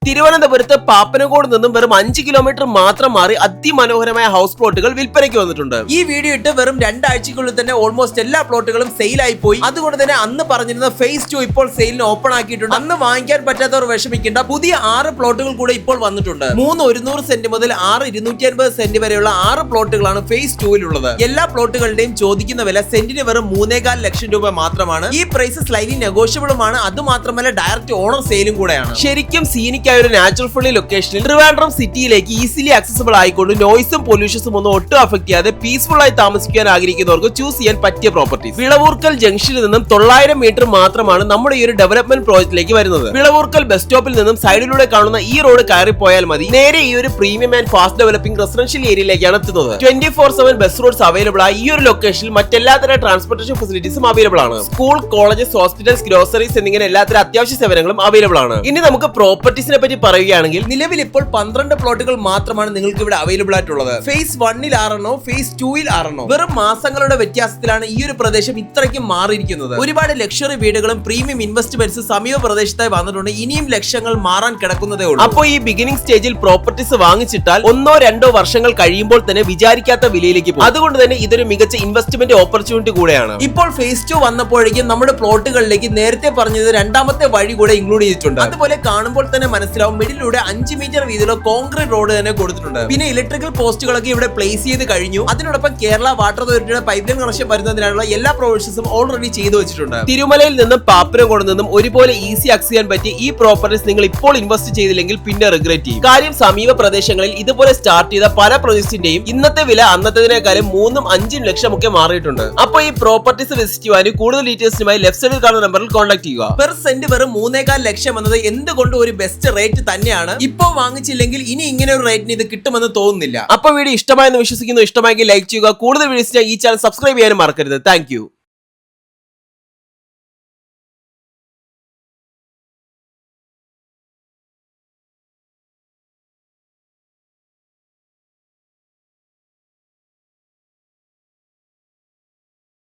തിരുവനന്തപുരത്ത് പാപ്പനംകോട് നിന്നും വെറും 5 കിലോമീറ്റർ മാത്രം മാറി അതിമനോഹരമായ ഹൗസ് പ്ലോട്ടുകൾ വിൽപ്പനയ്ക്ക് വന്നിട്ടുണ്ട്. ഈ വീഡിയോ ഇട്ട് വെറും 2 ആഴ്ചക്കുള്ളിൽ തന്നെ ഓൾമോസ്റ്റ് എല്ലാ പ്ലോട്ടുകളും സെയിലായി പോയി. അതുകൊണ്ട് തന്നെ അന്ന് പറഞ്ഞിരുന്ന ഫേസ് 2 ഇപ്പോൾ സെയിലിന് ഓപ്പൺ ആക്കിയിട്ടുണ്ട്. അന്ന് വാങ്ങിക്കാൻ പറ്റാത്തവർ വിഷമിക്കേണ്ട, പുതിയ 6 പ്ലോട്ടുകൾ കൂടെ ഇപ്പോൾ വന്നിട്ടുണ്ട്. 3 100 സെന്റ് മുതൽ 6 250 സെന്റ് വരെയുള്ള 6 പ്ലോട്ടുകളാണ് ഫേസ് 2 ഉള്ളത്. എല്ലാ പ്ലോട്ടുകളുടെയും ചോദിക്കുന്ന വില സെന്റിന് വെറും 3.25 ലക്ഷം രൂപ മാത്രമാണ്. ഈ പ്രൈസ് സ്ലൈറ്റ്ലി നെഗോഷ്യബിളുമാണ്. അതുമാത്രമല്ല ഡയറക്റ്റ് ഓണർ സെയിലും കൂടെയാണ്. ശരിക്കും സീനിക്കായ ഒരു നാച്ചുറൽ ഫ്രണ്ട്ലി ലൊക്കേഷനിൽ ട്രിവാൻഡ്രം സിറ്റിയിലേക്ക് ഈസിലി ആക്സസിബിൾ ആയിക്കൊണ്ട് നോയ്സും പൊല്യൂഷൻസും ഒന്നും ഒട്ടും അഫക്ട് ചെയ്യാതെ പീസ്ഫുൾ ആയി താമസിക്കാൻ ആഗ്രഹിക്കുന്നവർക്ക് ചൂസ് ചെയ്യാൻ പറ്റിയ പ്രോപ്പർട്ടീസ്. വിളവൂർക്കൽ ജംഗ്ഷനിൽ നിന്നും 900 മീറ്റർ മാത്രമാണ് നമ്മുടെ ഈ ഒരു ഡെവലപ്മെന്റ് പ്രോജക്റ്റിലേക്ക് വരുന്നത്. വിളവൂർക്കൽ ബസ് സ്റ്റോപ്പിൽ നിന്നും സൈഡിലൂടെ കാണുന്ന ഈ റോഡ് കയറി പോയാൽ മതി, നേരെ ഈ ഒരു premium and fast developing residential ഏരിയയിലേക്കാണ് എത്തുന്നത്. 24/7 ബസ് റോഡ്സ് അവൈലബിൾ ആയി. ഈ ഒരു ലൊക്കേഷനിൽ മറ്റെല്ലാത്തര ട്രാൻസ്പോർട്ടേഷൻ ഫെസിലിറ്റീസും അവൈലബിൾ ആണ്. സ്കൂൾ, കോളേജസ്, ഹോസ്പിറ്റൽസ്, ഗ്രോസറീസ് എന്നിങ്ങനെ എല്ലാത്തരം അത്യാവശ്യ സേവനങ്ങളും അവൈലബിൾ ആണ്. ഇനി നമുക്ക് പ്രോപ്പർട്ടീസിനെ പറ്റി പറയുകയാണെങ്കിൽ നിലവിൽ ഇപ്പോൾ 12 പ്ലോട്ടുകൾ മാത്രമാണ് നിങ്ങൾക്ക് ഇവിടെ അവൈലബിൾ ആയിട്ടുള്ളത്. ഫേസ് 1-ൽ 6 ഫേസ് 2-ൽ 6 വെറും മാസങ്ങളുടെ വ്യത്യാസത്തിലാണ് ഈ ഒരു പ്രദേശം ഇത്രയ്ക്കും മാറിയിരിക്കുന്നത്. ഒരുപാട് ലക്ഷറി വീടുകളും പ്രീമിയം ഇൻവെസ്റ്റ്മെന്റ്സ് സമീപ പ്രദേശത്തായി വന്നിട്ടുണ്ട്. ഇനിയും ലക്ഷങ്ങൾ മാറാൻ കിടക്കുന്നതേ ഉള്ളൂ. അപ്പോൾ ഈ ബിഗിനിങ് സ്റ്റേജിൽ പ്രോപ്പർട്ടീസ് വാങ്ങിച്ചിട്ടാൽ 1-2 വർഷങ്ങൾ കഴിയുമ്പോൾ തന്നെ വിചാരിക്കാത്ത വിലയിലേക്ക് പോകും. അതുകൊണ്ട് തന്നെ ഇതൊരു മികച്ച ഇൻവെസ്റ്റ്മെന്റ് ഓപ്പർച്യൂണിറ്റി കൂടെയാണ്. ഇപ്പോൾ ഫേസ് 2 വന്നപ്പോഴേക്കും നമ്മുടെ പ്ലോട്ടുകളിലേക്ക് നേരത്തെ പറഞ്ഞത് രണ്ടാമത്തെ വഴി കൂടെ ഇൻക്ലൂഡ് ചെയ്തിട്ടുണ്ട്. അതുപോലെ കാണുമ്പോൾ തന്നെ മനസ്സിലാവും, മിഡിലൂടെ 5 മീറ്റർ വീതിയിലുള്ള കോൺക്രീറ്റ് റോഡ് തന്നെ കൊടുത്തിട്ടുണ്ട്. പിന്നെ ഇലക്ട്രിക്കൽ പോസ്റ്റുകളൊക്കെ ഇവിടെ പ്ലേസ് ചെയ്ത് കഴിഞ്ഞു. അതിനോടൊപ്പം കേരള വാട്ടർ അതോറിറ്റിയുടെ പൈപ്പ് ലൈൻ കണക്ഷൻ വരുന്നതിനുള്ള എല്ലാ പ്രൊവിഷൻസും ഓൾറെഡി ചെയ്തു വെച്ചിട്ടുണ്ട്. തിരുമലയിൽ നിന്നും പാപ്പനംകോട് നിന്നും ഒരുപോലെ ഈസി ആക്സസ് ചെയ്യാൻ പറ്റിയ ഈ പ്രോപ്പർട്ടീസ് നിങ്ങൾ ഇപ്പോൾ ഇൻവെസ്റ്റ് ചെയ്തില്ലെങ്കിൽ പിന്നെ റിഗ്രറ്റ് ചെയ്യും. കാര്യം സമീപ പ്രദേശങ്ങളിൽ ഇതുപോലെ സ്റ്റാർട്ട് ചെയ്ത പല പ്രൊജക്ട്സിന്റെയും ഇന്നത്തെ വില അന്നത്തേതിനേക്കാളും 3-5 ലക്ഷം ഒക്കെ മാറിയിട്ടുണ്ട്. അപ്പോൾ ഈ പ്രോപ്പർട്ടീസ് വിസിറ്റ് ചെയ്യാനും കൂടുതൽ ഡീറ്റെയിൽസിനുമായി ലെഫ്റ്റ് സൈഡിൽ കാണുന്ന നമ്പറിൽ കോൺടാക്ട് ചെയ്യുക. പെർ സെന്റ് വെറും 3.25 ലക്ഷം എന്നത് എന്തുകൊണ്ട് ഒരു ബെസ്റ്റ് റേറ്റ് തന്നെയാണ്. ഇപ്പോ വാങ്ങിച്ചില്ലെങ്കിൽ ഇനി ഇങ്ങനെ ഒരു റേറ്റിന് ഇത് കിട്ടുമെന്ന് തോന്നുന്നില്ല. അപ്പോൾ വീഡിയോ ഇഷ്ടമായെന്ന് വിശ്വസിക്കുന്നു. ഇഷ്ടമായെങ്കിൽ ലൈക്ക് ചെയ്യുക. കൂടുതൽ വീഡിയോസിനായി ഈ ചാനൽ സബ്സ്ക്രൈബ് ചെയ്യാനും മറക്കരുത്. താങ്ക്